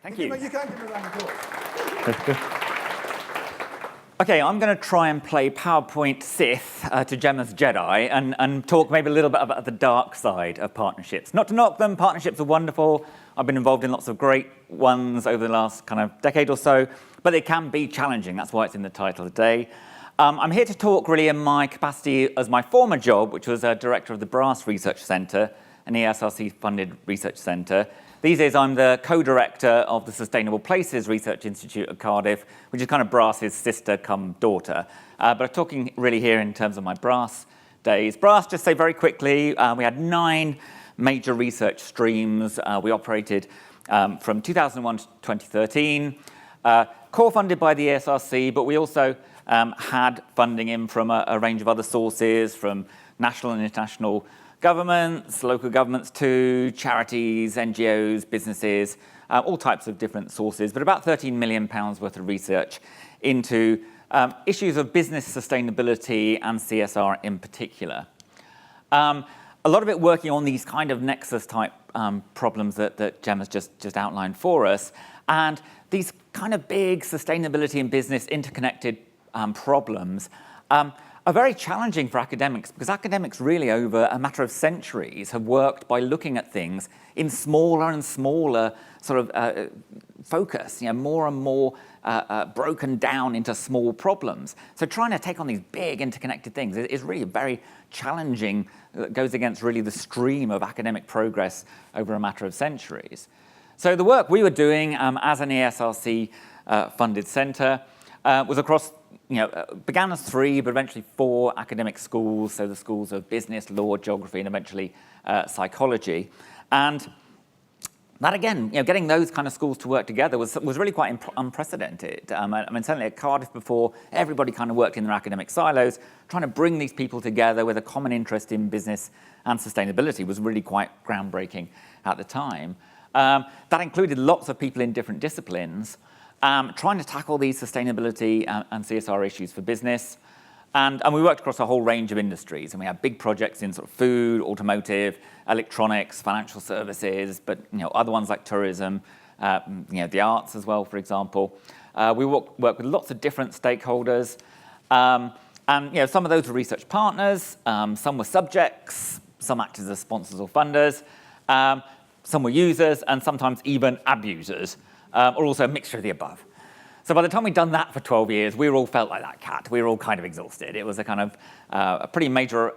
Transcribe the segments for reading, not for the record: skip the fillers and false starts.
Thank you. You can give me a round of applause. Okay, I'm going to try and play PowerPoint Sith to Gemma's Jedi and talk maybe a little bit about the dark side of partnerships. Not to knock them, partnerships are wonderful. I've been involved in lots of great ones over the last kind of decade or so, but they can be challenging. That's why it's in the title today. I'm here to talk really in my capacity as my former job, which was director of the Brass Research Centre, an ESRC-funded research centre. These days, I'm the co-director of the Sustainable Places Research Institute at Cardiff, which is kind of Brass's sister come daughter. But I'm talking really here in terms of my Brass days. Brass, just say very quickly, we had 9 major research streams. We operated from 2001 to 2013, core funded by the ESRC, but we also had funding in from a range of other sources, from national and international governments, local governments too, charities, NGOs, businesses, all types of different sources, but about £13 million worth of research into issues of business sustainability and CSR in particular. A lot of it working on these kind of nexus type problems that Gemma's just outlined for us, and these kind of big sustainability and business interconnected problems are very challenging for academics, because academics really over a matter of centuries have worked by looking at things in smaller and smaller sort of focus, more and more broken down into small problems. So trying to take on these big interconnected things is really very challenging. It goes against really the stream of academic progress over a matter of centuries. So the work we were doing as an ESRC funded centre was across began as 3, but eventually 4 academic schools, so the schools of business, law, geography, and eventually psychology. And that, again, getting those kind of schools to work together was really quite unprecedented. I mean, certainly at Cardiff before, everybody kind of worked in their academic silos. Trying to bring these people together with a common interest in business and sustainability was really quite groundbreaking at the time. That included lots of people in different disciplines, trying to tackle these sustainability and CSR issues for business. And we worked across a whole range of industries. And we had big projects in sort of food, automotive, electronics, financial services, but other ones like tourism, the arts as well, for example. We worked with lots of different stakeholders. And some of those were research partners, some were subjects, some acted as sponsors or funders, some were users, and sometimes even abusers. Or also a mixture of the above. So by the time we'd done that for 12 years, we all felt like that cat. We were all kind of exhausted. It was a kind of a pretty major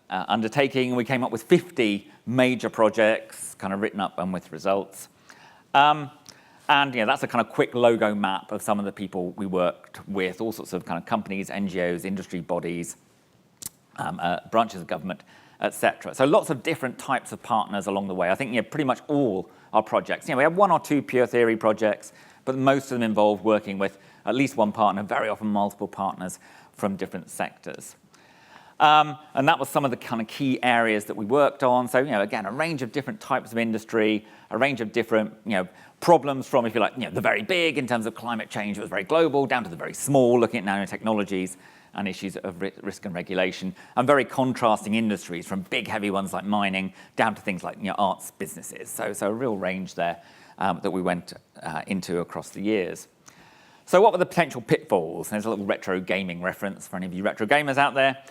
undertaking. We came up with 50 major projects, kind of written up and with results. And that's a kind of quick logo map of some of the people we worked with, all sorts of kind of companies, NGOs, industry bodies, branches of government, etc. So lots of different types of partners along the way. I think pretty much all our projects. We have 1 or 2 pure theory projects, but most of them involve working with at least one partner, very often multiple partners from different sectors. And that was some of the kind of key areas that we worked on. So, again, a range of different types of industry, a range of different, problems from, if you like, the very big in terms of climate change, it was very global, down to the very small, looking at nanotechnologies and issues of risk and regulation, and very contrasting industries from big, heavy ones like mining down to things like arts businesses. So a real range there that we went into across the years. So what were the potential pitfalls? There's a little retro gaming reference for any of you retro gamers out there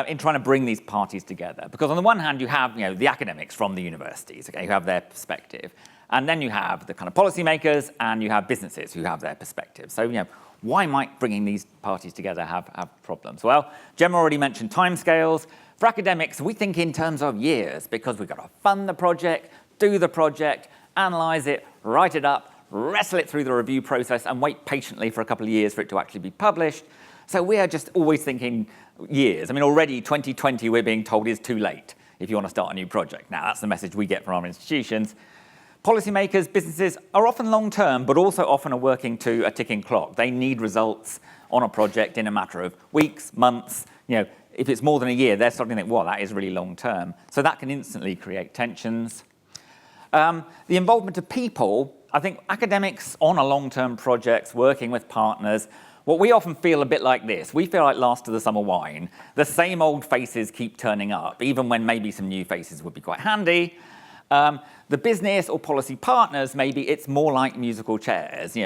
in trying to bring these parties together. Because on the one hand, you have the academics from the universities, who have their perspective. And then you have the kind of policymakers, and you have businesses who have their perspective. So, why might bringing these parties together have problems? Well, Gemma already mentioned timescales. For academics, we think in terms of years, because we've got to fund the project, do the project, analyse it, write it up, wrestle it through the review process, and wait patiently for a couple of years for it to actually be published. So we are just always thinking years. I mean, already 2020 we're being told is too late if you want to start a new project. Now, that's the message we get from our institutions. Policymakers, businesses are often long-term, but also often are working to a ticking clock. They need results on a project in a matter of weeks, months. If it's more than a year, they're starting to think, well, that is really long-term. So that can instantly create tensions. The involvement of people, I think academics on a long-term projects, working with partners, what we often feel a bit like this. We feel like last of the summer wine. The same old faces keep turning up, even when maybe some new faces would be quite handy. The business or policy partners, maybe it's more like musical chairs.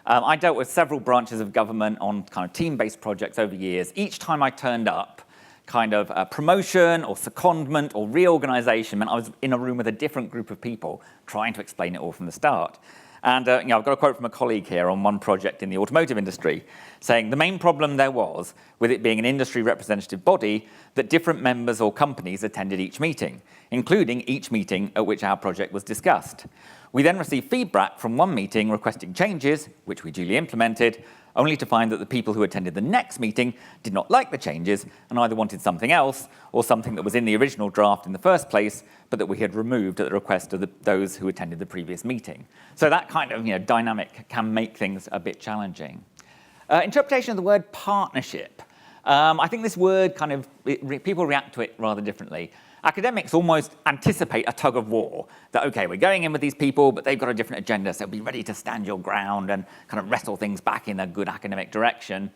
I dealt with several branches of government on kind of team-based projects over years. Each time I turned up, kind of promotion or secondment or reorganization meant I was in a room with a different group of people trying to explain it all from the start. And I've got a quote from a colleague here on one project in the automotive industry saying the main problem there was with it being an industry representative body that different members or companies attended each meeting, including each meeting at which our project was discussed. We then received feedback from one meeting requesting changes, which we duly implemented, only to find that the people who attended the next meeting did not like the changes and either wanted something else or something that was in the original draft in the first place, but that we had removed at the request of those who attended the previous meeting. So that kind of dynamic can make things a bit challenging. Interpretation of the word partnership. I think this word people react to it rather differently. Academics almost anticipate a tug of war, that, okay, we're going in with these people, but they've got a different agenda, so be ready to stand your ground and kind of wrestle things back in a good academic direction.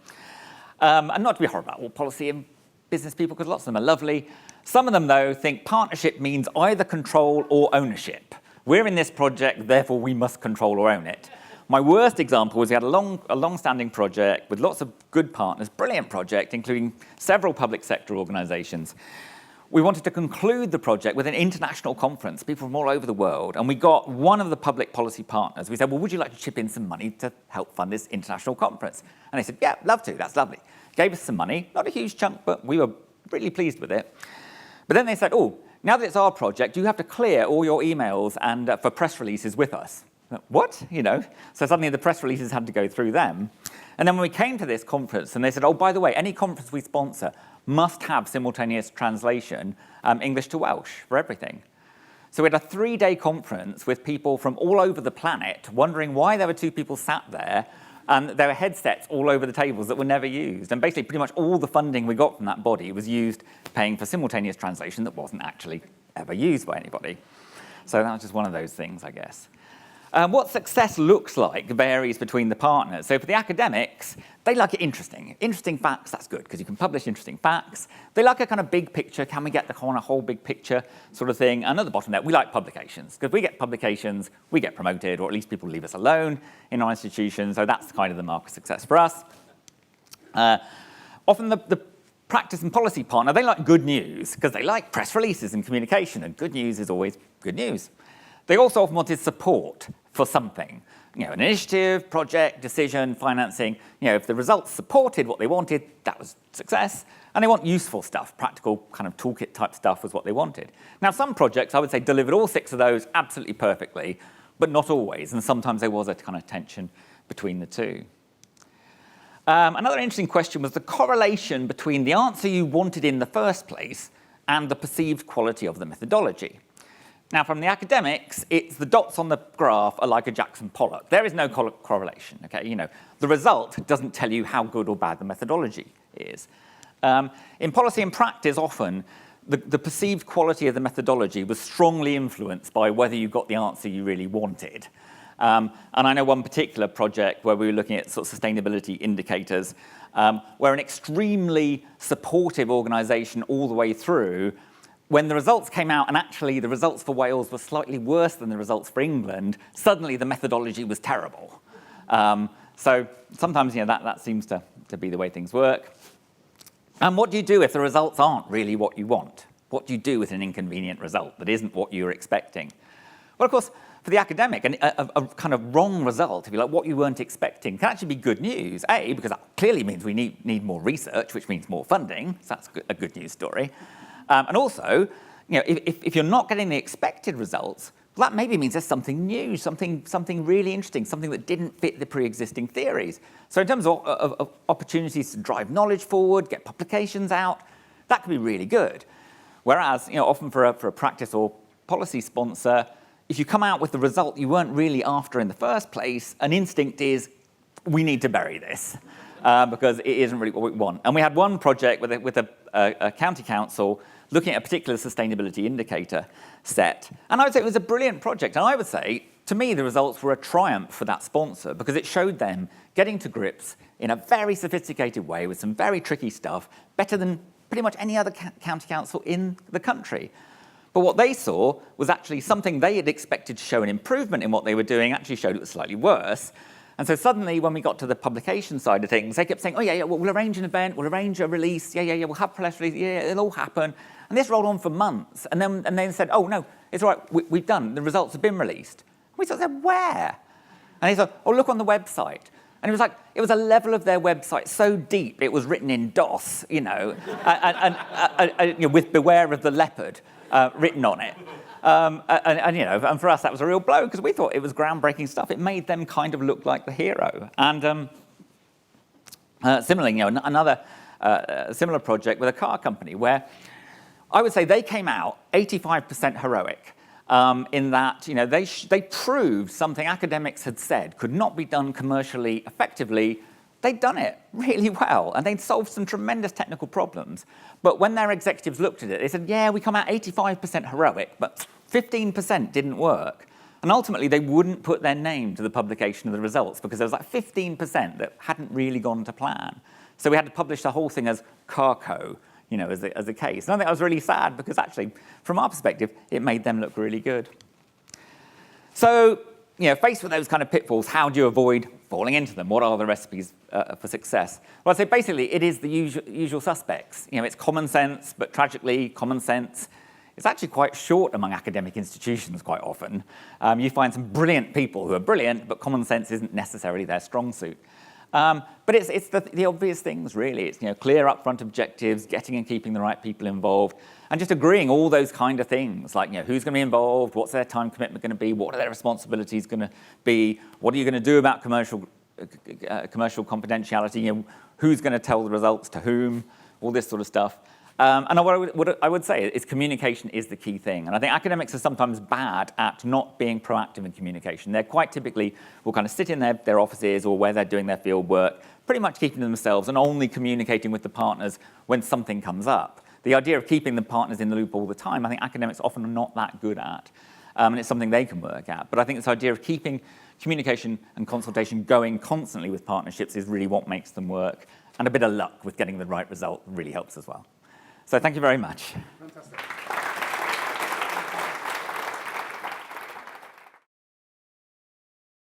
And not to be horrible about all policy and business people, because lots of them are lovely. Some of them, though, think partnership means either control or ownership. We're in this project, therefore we must control or own it. My worst example was we had a long-standing project with lots of good partners, brilliant project, including several public sector organizations. We wanted to conclude the project with an international conference, people from all over the world, and we got one of the public policy partners. We said, well, would you like to chip in some money to help fund this international conference? And they said, yeah, love to, that's lovely. Gave us some money, not a huge chunk, but we were really pleased with it. But then they said, oh, now that it's our project, you have to clear all your emails and for press releases with us. What? So suddenly the press releases had to go through them. And then when we came to this conference, and they said, oh, by the way, any conference we sponsor must have simultaneous translation, English to Welsh, for everything. So we had a 3-day conference with people from all over the planet wondering why there were 2 people sat there, and there were headsets all over the tables that were never used. And basically, pretty much all the funding we got from that body was used paying for simultaneous translation that wasn't actually ever used by anybody. So that was just one of those things, I guess. What success looks like varies between the partners. So for the academics, they like it interesting. Interesting facts, that's good, because you can publish interesting facts. They like a kind of big picture, can we get the kind of whole big picture sort of thing? And at the bottom there, we like publications, because we get publications, we get promoted, or at least people leave us alone in our institution, so that's kind of the mark of success for us. Often the practice and policy partner, they like good news, because they like press releases and communication, and good news is always good news. They also often wanted support for something, an initiative, project, decision, financing. If the results supported what they wanted, that was success. And they want useful stuff, practical kind of toolkit type stuff was what they wanted. Now, some projects, I would say, delivered all 6 of those absolutely perfectly, but not always. And sometimes there was a kind of tension between the two. Another interesting question was the correlation between the answer you wanted in the first place and the perceived quality of the methodology. Now, from the academics, it's the dots on the graph are like a Jackson Pollock. There is no correlation, okay? The result doesn't tell you how good or bad the methodology is. In policy and practice, often, the perceived quality of the methodology was strongly influenced by whether you got the answer you really wanted. And I know one particular project where we were looking at sort of sustainability indicators, where an extremely supportive organisation all the way through, when the results came out and actually the results for Wales were slightly worse than the results for England, suddenly the methodology was terrible. So sometimes that seems to be the way things work. And what do you do if the results aren't really what you want? What do you do with an inconvenient result that isn't what you were expecting? Well, of course, for the academic, a kind of wrong result, if you like, what you weren't expecting, can actually be good news. A, because that clearly means we need more research, which means more funding. So that's a good news story. And also, if you're not getting the expected results, well, that maybe means there's something new, something really interesting, something that didn't fit the pre-existing theories. So in terms of opportunities to drive knowledge forward, get publications out, that could be really good. Whereas, often for a practice or policy sponsor, if you come out with the result you weren't really after in the first place, an instinct is, we need to bury this. Because it isn't really what we want. And we had one project with a county council looking at a particular sustainability indicator set. And I would say it was a brilliant project. And I would say, to me, the results were a triumph for that sponsor because it showed them getting to grips in a very sophisticated way with some very tricky stuff, better than pretty much any other county council in the country. But what they saw was actually something they had expected to show an improvement in what they were doing actually showed it was slightly worse. And so suddenly, when we got to the publication side of things, they kept saying, oh, yeah, we'll arrange an event, we'll arrange a release, yeah, we'll have press release, yeah, it'll all happen. And this rolled on for months. And then they said, oh, no, it's all right, we've done, the results have been released. And we sort of said, where? And he said, oh, look on the website. And it was like, it was a level of their website so deep, it was written in DOS, you know, with beware of the leopard written on it. And for us, that was a real blow because we thought it was groundbreaking stuff. It made them kind of look like the hero. And similarly, another similar project with a car company where I would say they came out 85% heroic in that they proved something academics had said could not be done commercially effectively. They'd done it really well, and they'd solved some tremendous technical problems. But when their executives looked at it, they said, yeah, we come out 85% heroic, but 15% didn't work. And ultimately, they wouldn't put their name to the publication of the results because there was like 15% that hadn't really gone to plan. So we had to publish the whole thing as Carco, as a case. And I think that was really sad because actually, from our perspective, it made them look really good. So, faced with those kind of pitfalls, how do you avoid falling into them? What are the recipes for success? Well, I'd say basically it is the usual suspects. It's common sense, but tragically, common sense is actually quite short among academic institutions quite often. You find some brilliant people who are brilliant, but common sense isn't necessarily their strong suit. But it's the obvious things, really. It's clear upfront objectives, getting and keeping the right people involved, and just agreeing all those kind of things, like who's going to be involved, what's their time commitment going to be, what are their responsibilities going to be, what are you going to do about commercial confidentiality, who's going to tell the results to whom, all this sort of stuff. And what I would say is communication is the key thing. And I think academics are sometimes bad at not being proactive in communication. They're quite typically will kind of sit in their offices or where they're doing their field work, pretty much keeping to themselves and only communicating with the partners when something comes up. The idea of keeping the partners in the loop all the time, I think academics often are not that good at. And it's something they can work at. But I think this idea of keeping communication and consultation going constantly with partnerships is really what makes them work. And a bit of luck with getting the right result really helps as well. So thank you very much. Fantastic.